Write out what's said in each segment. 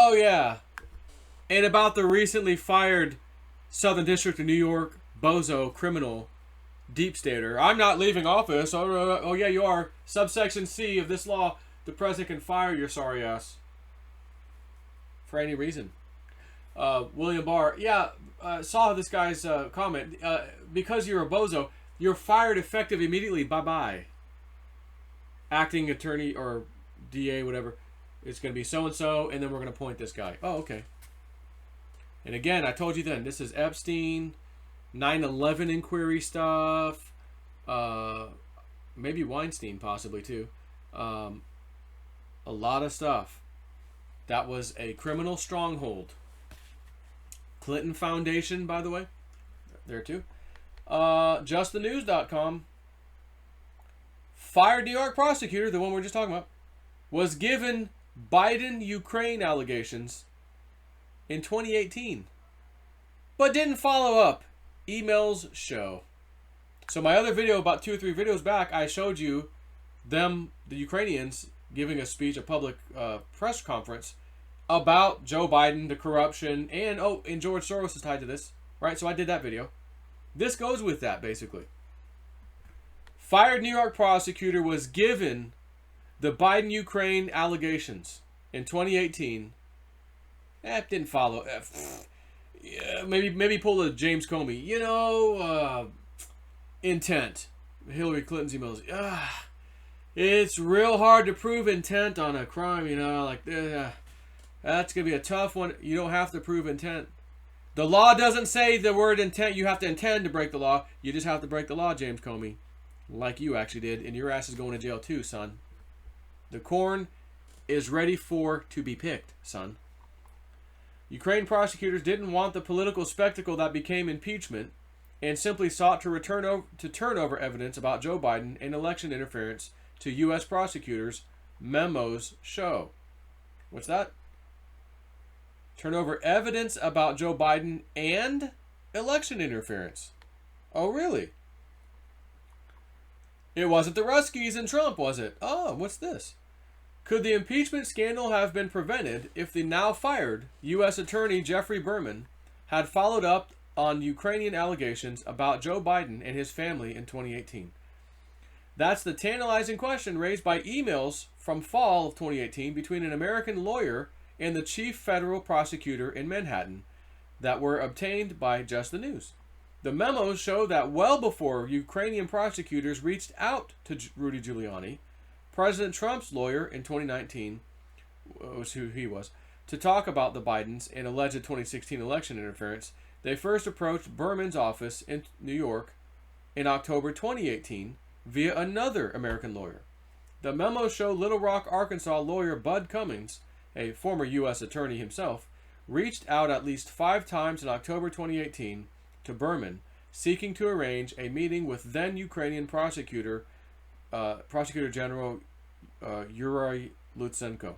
Oh, yeah. And about the recently fired Southern District of New York bozo criminal deep stater. I'm not leaving office. Oh, yeah, you are. Subsection C of this law, the president can fire your sorry ass for any reason. William Barr, yeah, saw this guy's comment. Because you're a bozo, you're fired effective immediately. Bye-bye. Acting attorney or DA, whatever. It's going to be so-and-so, and then we're going to appoint this guy. Oh, okay. And again, I told you then, this is Epstein, 9/11 inquiry stuff, maybe Weinstein possibly too. A lot of stuff. That was a criminal stronghold. Clinton Foundation, by the way, there too. JustTheNews.com. Fired New York prosecutor, the one we were just talking about, was given Biden-Ukraine allegations in 2018, but didn't follow up. Emails show. So my other video, about 2 or 3 videos back, I showed you them, the Ukrainians, giving a speech, a public press conference about Joe Biden, the corruption, and George Soros is tied to this, right? So I did that video. This goes with that, basically. Fired New York prosecutor was given the Biden-Ukraine allegations in 2018. Didn't follow. Yeah, maybe pull a James Comey. Intent. Hillary Clinton's emails. It's real hard to prove intent on a crime, that's going to be a tough one. You don't have to prove intent. The law doesn't say the word intent. You have to intend to break the law. You just have to break the law, James Comey. Like you actually did. And your ass is going to jail too, son. The corn is ready to be picked, son. Ukraine prosecutors didn't want the political spectacle that became impeachment and simply sought to turn over evidence about Joe Biden and election interference to U.S. prosecutors, memos show. What's that? Turn over evidence about Joe Biden and election interference. Oh, really? It wasn't the Ruskies and Trump, was it? Oh, what's this? Could the impeachment scandal have been prevented if the now fired U.S. Attorney Jeffrey Berman had followed up on Ukrainian allegations about Joe Biden and his family in 2018? That's the tantalizing question raised by emails from fall of 2018 between an American lawyer and the chief federal prosecutor in Manhattan that were obtained by Just the News. The memos show that well before Ukrainian prosecutors reached out to Rudy Giuliani, President Trump's lawyer in 2019, was who he was, to talk about the Bidens and alleged 2016 election interference, they first approached Berman's office in New York in October 2018 via another American lawyer. The memos show Little Rock, Arkansas lawyer Bud Cummings, a former U.S. attorney himself, reached out at least 5 times in October 2018 to Berman, seeking to arrange a meeting with then Ukrainian Prosecutor General Yuri Lutsenko.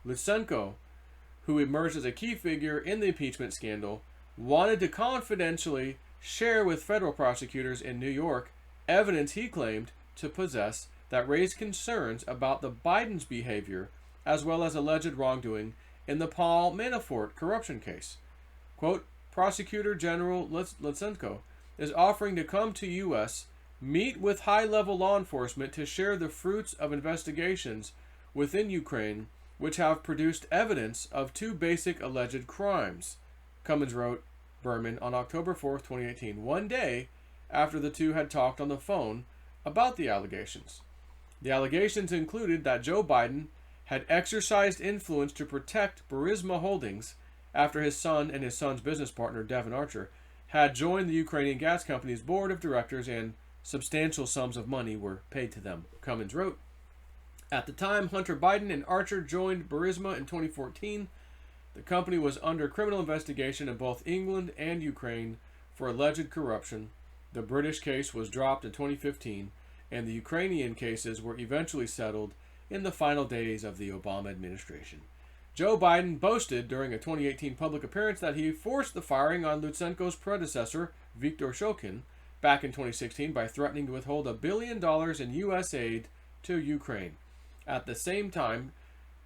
Lutsenko, who emerged as a key figure in the impeachment scandal, wanted to confidentially share with federal prosecutors in New York evidence he claimed to possess that raised concerns about the Biden's behavior as well as alleged wrongdoing in the Paul Manafort corruption case. Quote, Prosecutor General Lutsenko is offering to come to U.S., meet with high-level law enforcement to share the fruits of investigations within Ukraine which have produced evidence of 2 basic alleged crimes, Cummins wrote Berman on October 4, 2018, one day after the two had talked on the phone about the allegations. The allegations included that Joe Biden had exercised influence to protect Burisma Holdings after his son and his son's business partner, Devon Archer, had joined the Ukrainian gas company's board of directors and substantial sums of money were paid to them, Cummins wrote. At the time Hunter Biden and Archer joined Burisma in 2014, the company was under criminal investigation in both England and Ukraine for alleged corruption. The British case was dropped in 2015, and the Ukrainian cases were eventually settled in the final days of the Obama administration. Joe Biden boasted during a 2018 public appearance that he forced the firing on Lutsenko's predecessor, Viktor Shokin, back in 2016 by threatening to withhold $1 billion in U.S. aid to Ukraine. At the same time,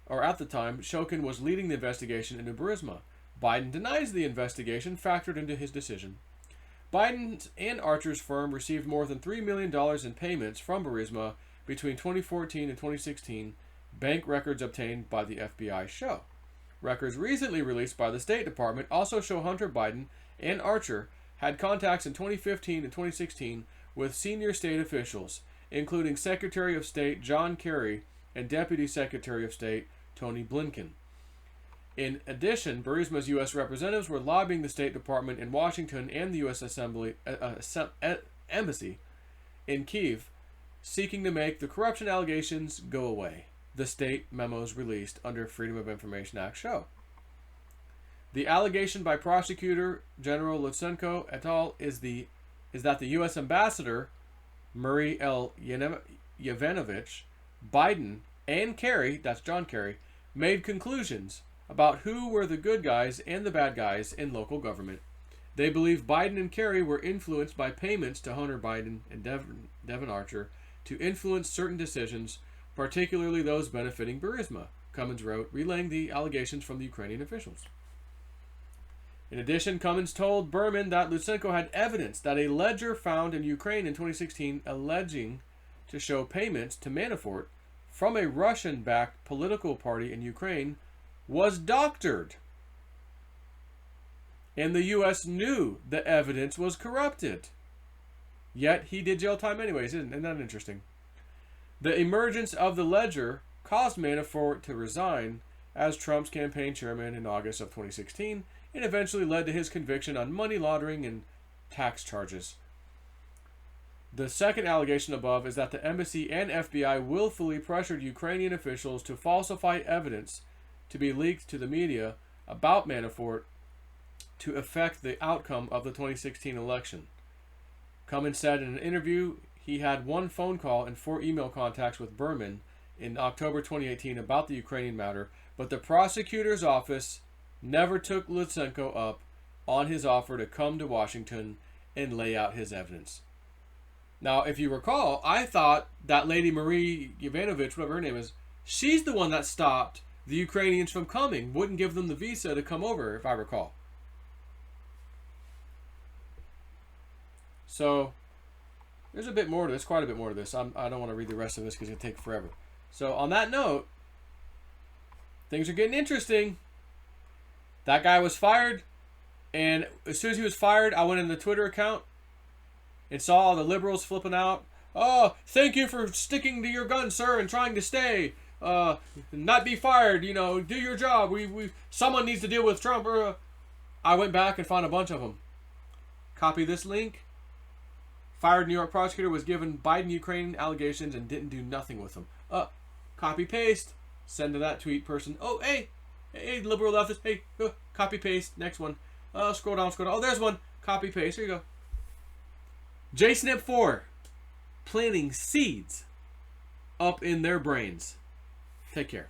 or at the time, Shokin was leading the investigation into Burisma. Biden denies the investigation factored into his decision. Biden's and Archer's firm received more than $3 million in payments from Burisma between 2014 and 2016, bank records obtained by the FBI show. Records recently released by the State Department also show Hunter Biden and Archer had contacts in 2015 and 2016 with senior state officials, including Secretary of State John Kerry and Deputy Secretary of State Tony Blinken. In addition, Burisma's U.S. representatives were lobbying the State Department in Washington and the U.S. Embassy in Kyiv, seeking to make the corruption allegations go away, the state memos released under Freedom of Information Act show. The allegation by Prosecutor General Lutsenko et al. Is that the U.S. Ambassador, Murray L. Yovanovitch, Biden, and Kerry, that's John Kerry, made conclusions about who were the good guys and the bad guys in local government. They believe Biden and Kerry were influenced by payments to Hunter Biden and Devon Archer to influence certain decisions, particularly those benefiting Burisma, Cummins wrote, relaying the allegations from the Ukrainian officials. In addition, Cummins told Berman that Lutsenko had evidence that a ledger found in Ukraine in 2016 alleging to show payments to Manafort from a Russian-backed political party in Ukraine was doctored. And the U.S. knew the evidence was corrupted. Yet he did jail time anyways. Isn't that interesting? The emergence of the ledger caused Manafort to resign as Trump's campaign chairman in August of 2016 and eventually led to his conviction on money laundering and tax charges. The second allegation above is that the embassy and FBI willfully pressured Ukrainian officials to falsify evidence to be leaked to the media about Manafort to affect the outcome of the 2016 election. Cummins said in an interview he had one phone call and 4 email contacts with Berman in October 2018 about the Ukrainian matter, but the prosecutor's office never took Lutsenko up on his offer to come to Washington and lay out his evidence. Now, if you recall, I thought that lady Marie Yovanovitch, whatever her name is, she's the one that stopped the Ukrainians from coming, wouldn't give them the visa to come over, if I recall. So, there's a bit more to this, quite a bit more to this. I don't want to read the rest of this because it'll take forever. So, on that note, things are getting interesting. That guy was fired, and as soon as he was fired, I went in the Twitter account and saw all the liberals flipping out. Oh, thank you for sticking to your guns, sir, and trying to stay. Not be fired, you know, do your job. Someone needs to deal with Trump. I went back and found a bunch of them. Copy this link. Fired New York prosecutor was given Biden Ukraine allegations and didn't do nothing with them. Copy paste. Send to that tweet person. Oh, hey, liberal leftist. Hey, copy paste. Next one. Scroll down. Oh, there's one. Copy paste. Here you go. JSNP4 planting seeds up in their brains. Take care.